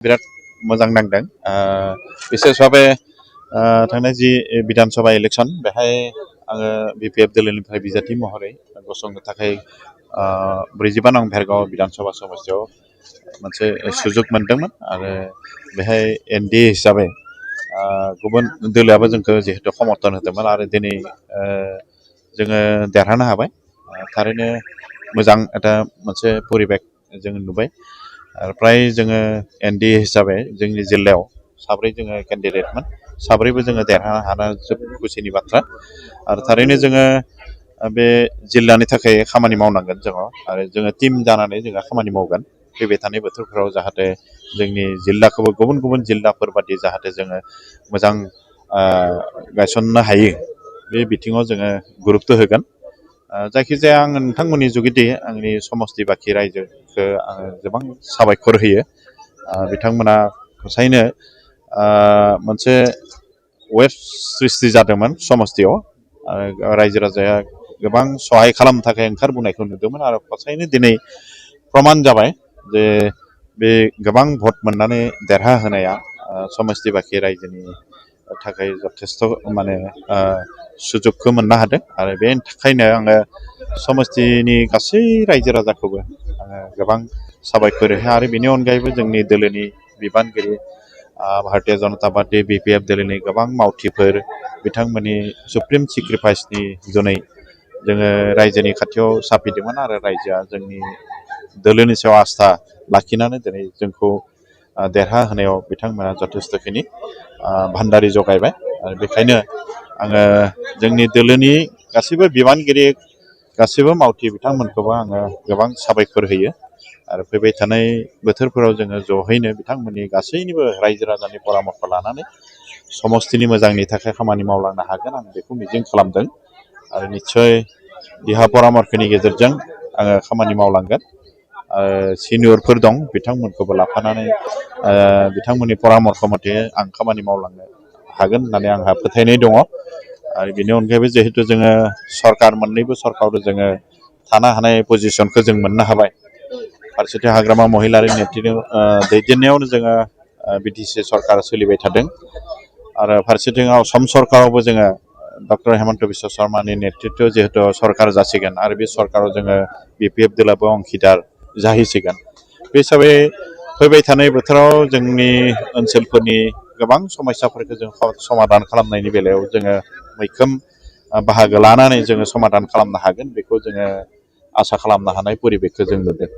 बिराद मोजां नांदों बिसेसभाबे थांनाय जि विधानसभा इलेक्शन बेहाय आङो बिपिएफ दोलोनिफ्राय बिजाथि महरै गसंनो थाखाय 45 नं भेरगाव विधानसभा समस्तियाव मोनसे सुजुग मोनदोंमोन आरो बेहाय एनडीए हिसाबै गुबुन दोलोआबो जोंखौ जिहेतु समर्थन होदोंमोन आरो दिनै जोङो देरहानो हाबाय थारैनो मोजां এটা मोनसे परिबेक जों नुबाय आरो प्राय जोङो एनडीए हिसाबै जोंनि जिल्लायाव साब्रै जोङो केन्डिडेटमोन साब्रैबो जोङो देरहानो हाना जोबोद खुसिनि बाथ्रा आरो थारैनो जोङो बे जिल्लानि थाखाय खामानि मावनांगोन जोङो आरो जोङो टीम जानानै जोङो खामानि मावगोन फैबाय थानाय बोथोरफोराव जाहाथे जोंनि जिल्लाखौबो गुबुन गुबुन जिल्लाफोर बादि जाहाथे जोङो मोजां गायसननो हायो बे बिथिङाव जोङो गुरुत्व होगोन जायखिजाया आं नोंथांमोननि जुगिदि आंनि समस्ति बाखि रायजोखौ आङो गोबां साबायखर होयो बिथांमोना हसायैनो मोनसे वेब सृष्टि जादोंमोन समस्तियाव रायजो राजाया गोबां सहाय खालामनो थाखाय ओंखारबोनायखौ नुदोंमोन आरो हसायैनो दिनै प्रमान जाबाय जे बे गोबां भट मोननानै देरहाहोनाया समस्ति बाखि रायजोनि थाखाय जथेस्थ माने सुजुगखौ मोननो हादों आरो बेनि थाखायनो आङो समस्तिनि गासै रायजो राजाखौबो आङो गोबां साबायखर होयो आरो बेनि अनगायैबो जोंनि दोलोनि बिबानगिरि भारतीय जनता पार्टी बिपिएफ दोलोनि गोबां मावथिफोर बिथांमोननि सुप्रिम सेक्रिफाइसनि जुनै जोङो रायजोनि खाथियाव साफिदोंमोन आरो रायजोआ जोंनि दोलोनि सायाव आस्था लाखिनानै दिनै जोंखौ देरहाहोनायाव बिथांमोना जथेस्थ'खिनि भान्दारि जगायबाय आरो बेखायनो आङो जोंनि दोलोनि गासैबो बिबानगिरि गासैबो मावथि बिथांमोनखौबो आङो गोबां साबायखर होयो आरो फैबाय थानाय बोथोरफोराव जोङो जहैनो बिथांमोननि गासैनिबो रायजो राजानि परामर्श लानानै समस्तिनि मोजांनि थाखाय खामानि मावलांनो हागोन आं बेखौ मिजिं खालामदों आरो निस्सय देहा परामर्शनि गेजेरजों आङो खामानि मावलांगोन सिनियरफोर दं बिथांमोनखौबो लाफानानै बिथांमोननि परामर्श मथे आं खामानि मावलांनो हागोन होननानै आंहा फोथायनाय दङ आरो बेनि अनगायैबो जिहेतु जोङो सरकार मोननैबो सरकाराव जोङो थानो हानाय पजिशनखौ जों मोननो हाबाय फारसेथिं हाग्रामा महिलारि दैदेननायावनो जोङो बिटिसि सरकारा सोलिबाय थादों आरो फारसेथिं असम सरकारावबो जोङो डक्टर हेमन्त बिश्व शर्मानि नेतृत्व जिहेतु सरकार जासिगोन आरो बे सरकाराव जोङो बिपिएफ दोलाबो अंखिदार जाहैसिगोन बे हिसाबै फैबाय थानाय बोथोराव जोंनि ओनसोलफोरनि गोबां समस्याफोरखौ जों समाधान खालामनायनि बेलायाव जोङो मैखोम बाहागो लानानै जोङो समाधान खालामनो हागोन बेखौ जोङो आसा खालामनो हानाय परिबेकखौ जों नुदों